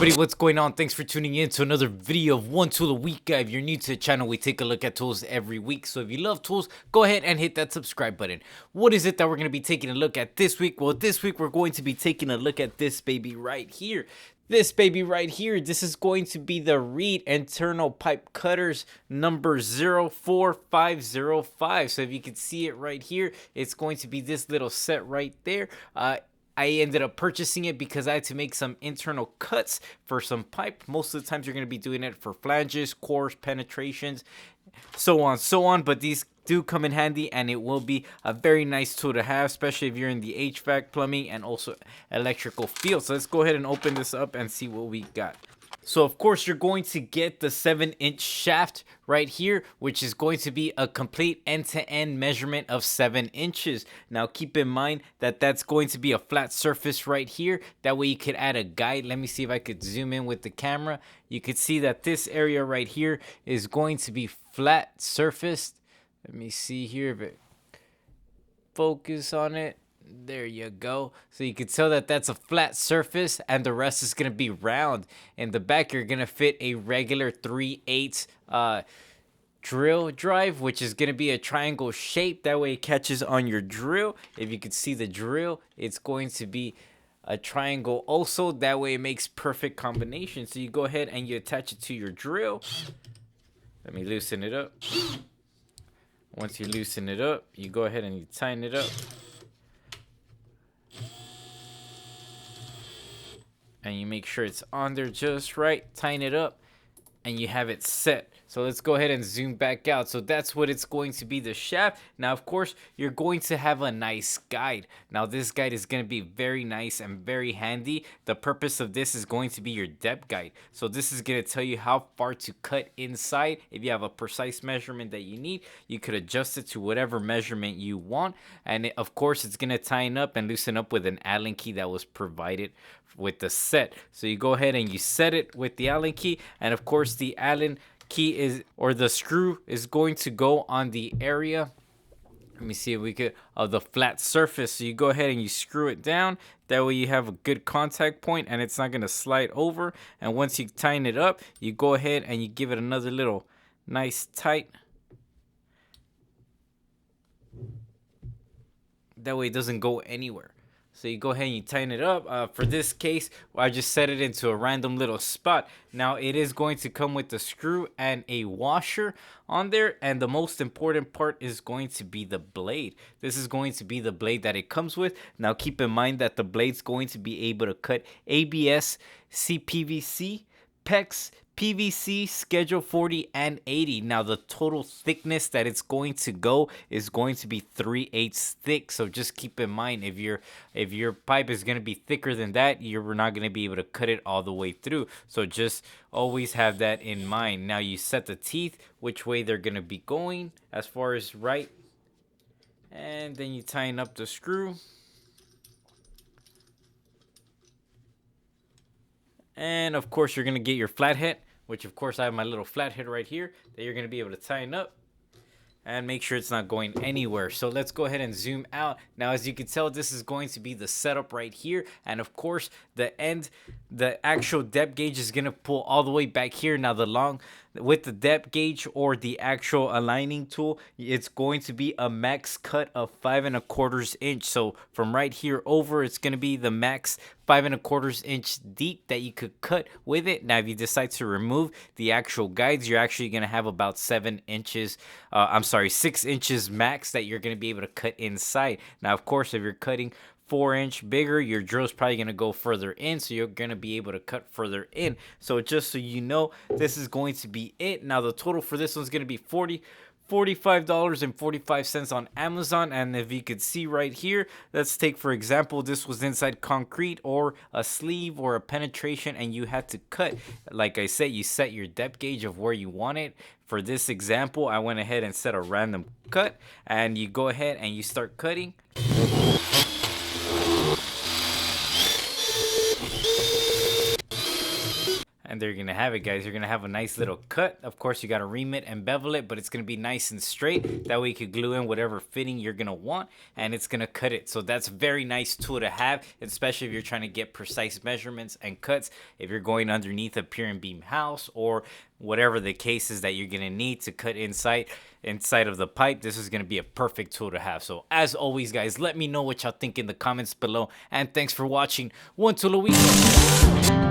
everybody, what's going on? Thanks for tuning in to another video of One Tool a Week Guy. If you're new to the channel, we take a look at tools every week. So if you love tools, go ahead and hit that subscribe button. What is it that we're going to be taking a look at this week? Well, this week we're going to be taking a look at this baby right here. This baby right here, this is going to be the Reed internal pipe cutters number 04505. So if you can see it right here, it's going to be this little set right there. I ended up purchasing it because I had to make some internal cuts for some pipe. Most of the times you're going to be doing it for flanges, cores, penetrations, so on. But these do come in handy, and it will be a very nice tool to have, especially if you're in the HVAC, plumbing, and also electrical field. So let's go ahead and open this up and see what we got. So of course you're going to get the 7-inch shaft right here, which is going to be a complete end-to-end measurement of 7 inches. Now keep in mind that that's going to be a flat surface right here. That way you could add a guide. Let me see if I could zoom in with the camera. You could see that this area right here is going to be flat surfaced. Let me see here if it focus on it. There you go. So you can tell that that's a flat surface and the rest is going to be round. In the back, you're going to fit a regular 3/8 drill drive, which is going to be a triangle shape. That way it catches on your drill. If you can see the drill, it's going to be a triangle also. That way it makes perfect combination. So you go ahead and you attach it to your drill. Let me loosen it up. Once you loosen it up, you go ahead and you tighten it up. And you make sure it's on there just right, tighten it up, and you have it set. So let's go ahead and zoom back out. So that's what it's going to be, the shaft. Now, of course, you're going to have a nice guide. Now, this guide is going to be very nice and very handy. The purpose of this is going to be your depth guide. So this is going to tell you how far to cut inside. If you have a precise measurement that you need, you could adjust it to whatever measurement you want. And of course, it's going to tighten up and loosen up with an Allen key that was provided with the set. So you go ahead and you set it with the Allen key. And of course, the Allen key is, or the screw is going to go on the area, let me see if we could, of the flat surface. So you go ahead and you screw it down. That way you have a good contact point and it's not going to slide over. And once you tighten it up, you go ahead and you give it another little nice tight. That way it doesn't go anywhere. So you go ahead and you tighten it up. For this case, I just set it into a random little spot. Now it is going to come with the screw and a washer on there. And the most important part is going to be the blade. This is going to be the blade that it comes with. Now keep in mind that the blade's going to be able to cut ABS, CPVC, PEX, PVC, Schedule 40, and 80. Now the total thickness that it's going to go is going to be 3/8 thick. So just keep in mind, if your pipe is going to be thicker than that, you're not going to be able to cut it all the way through. So just always have that in mind. Now you set the teeth, which way they're going to be going as far as right. And then you tighten up the screw. And of course, you're going to get your flathead, which of course I have my little flathead right here that you're going to be able to tighten up and make sure it's not going anywhere. So let's go ahead and zoom out. Now, as you can tell, this is going to be the setup right here. And of course, the actual depth gauge is going to pull all the way back here. Now, with the depth gauge or the actual aligning tool, it's going to be a max cut of 5 1/4 inch. So from right here over, it's going to be the max 5 1/4 inch deep that you could cut with it. Now, if you decide to remove the actual guides, you're actually going to have about 6 inches max that you're going to be able to cut inside. Now, of course, if you're cutting 4-inch bigger, your drill's probably going to go further in, so you're going to be able to cut further in. So just so you know, this is going to be it. Now the total for this one's going to be $45.45 on Amazon. And if you could see right here, let's take for example, this was inside concrete or a sleeve or a penetration, and you had to cut. Like I said, you set your depth gauge of where you want it. For this example, I went ahead and set a random cut, and you go ahead and you start cutting. And there you're gonna have it, guys. You're gonna have a nice little cut. Of course, you gotta ream it and bevel it, but it's gonna be nice and straight. That way you can glue in whatever fitting you're gonna want, and it's gonna cut it. So that's a very nice tool to have, especially if you're trying to get precise measurements and cuts. If you're going underneath a pier and beam house, or whatever the case is that you're gonna need to cut inside of the pipe, this is gonna be a perfect tool to have. So as always, guys, let me know what y'all think in the comments below, and thanks for watching. One tool a week.